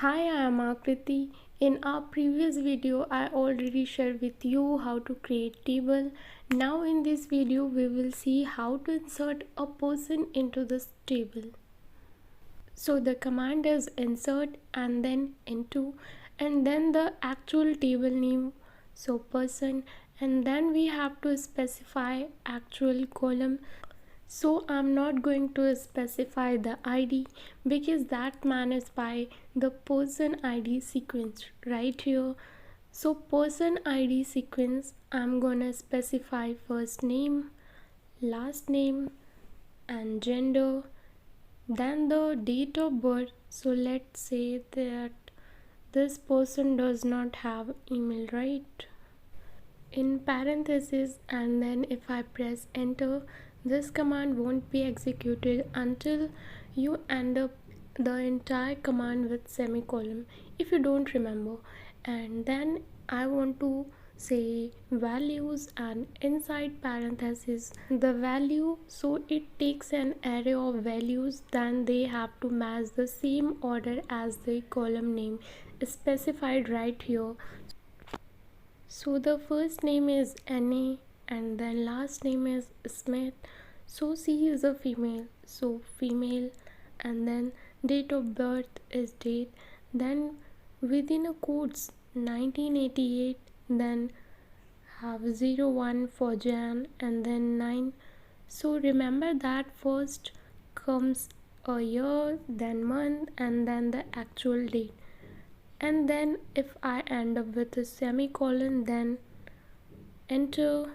Hi, I am Akriti. In our previous video, I already shared with you how to create table. Now in this video, we will see how to insert a person into this table. So the command is insert and then into and then the actual table name, so person, and then we have to specify actual column. So I'm not going to specify the ID because that managed by the person ID sequence right here. So person ID sequence, I'm gonna specify first name, last name, and gender, then the date of birth. So let's say that this person does not have email, right? In parentheses, and then if I press enter, this command won't be executed until you end up the entire command with semicolon if you don't remember. And then I want to say values, and inside parentheses the value, so it takes an array of values, then they have to match the same order as the column name specified right here. So the first name is Annie and then last name is Smith. So she is a female. So female, and then date of birth is date. Then within a quotes 1988, then have 01 for Jan and then 9. So remember that first comes a year, then month, and then the actual date. And then if I end up with a semicolon, then enter,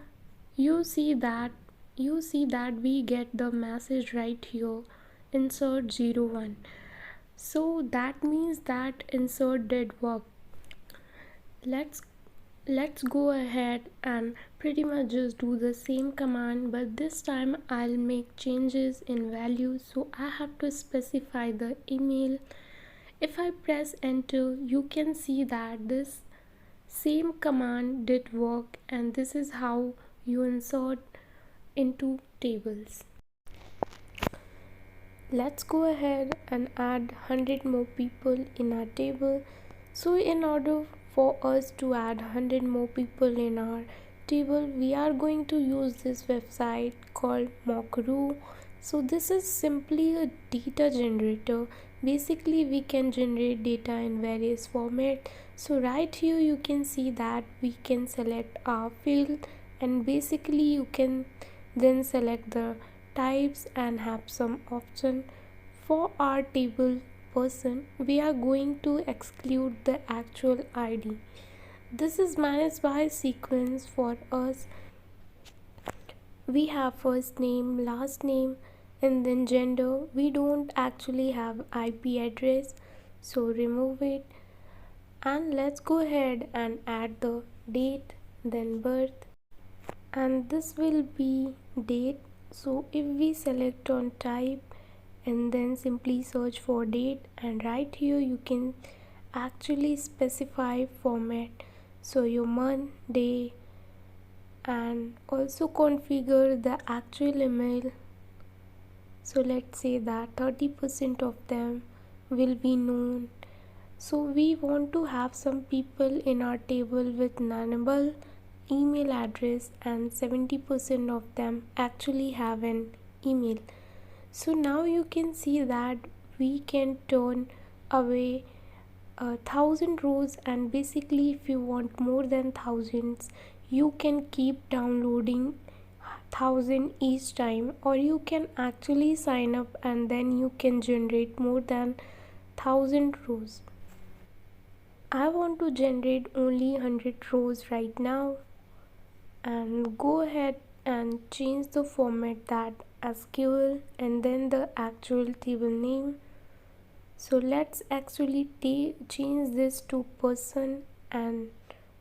you see that we get the message right here, insert 01. So that means that insert did work. Let's go ahead and pretty much just do the same command, but this time I'll make changes in values, so I have to specify the email. If I press enter, you can see that this same command did work, and this is how you insert into tables. Let's go ahead and add 100 more people in our table. So in order for us to add 100 more people in our table, we are going to use this website called mockaroo. So this is simply a data generator. Basically we can generate data in various formats. So right here you can see that we can select our field, and basically you can then select the types and have some option. For our table person, we are going to exclude the actual ID. This is managed by sequence. For us, we have first name, last name, and then gender. We don't actually have IP address, so remove it. And let's go ahead and add the date, then birth, and this will be date. So if we select on type and then simply search for date, and right here you can actually specify format, so your month, day, and also configure the actual email. So let's say that 30% of them will be known. So we want to have some people in our table with nullable email address, and 70% of them actually have an email. So now you can see that we can turn away 1,000 rows, and basically if you want more than thousands, you can keep downloading 1,000 each time, or you can actually sign up and then you can generate more than 1,000 rows. I want to generate only 100 rows right now, and go ahead and change the format that psql and then the actual table name. So let's actually change this to person, and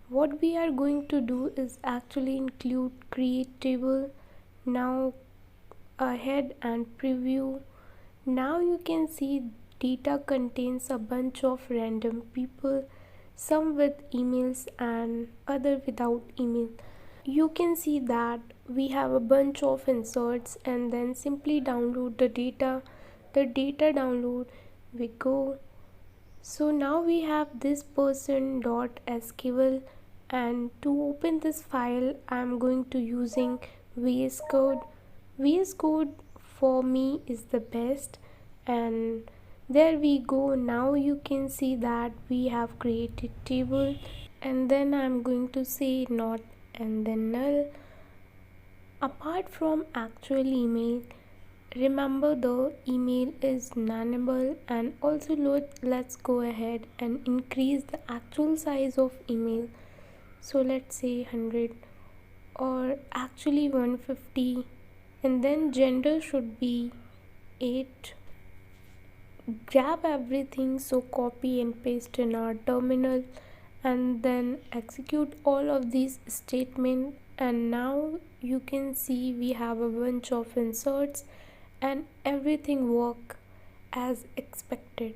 what we are going to do is actually include create table. Now ahead and preview. Now you can see data contains a bunch of random people, some with emails and other without email. You can see that we have a bunch of inserts, and then simply download the data. The data download, we go So now we have this person.sql, and to open this file I'm going to using VS Code. VS Code for me is the best, and there we go. Now you can see that we have created table, and then I'm going to say not and then null. Apart from actual email, remember the email is nullable, and also let's go ahead and increase the actual size of email. So let's say 100 or actually 150, and then gender should be 8. Grab everything, so copy and paste in our terminal, and then execute all of these statements. And now you can see we have a bunch of inserts and everything work as expected.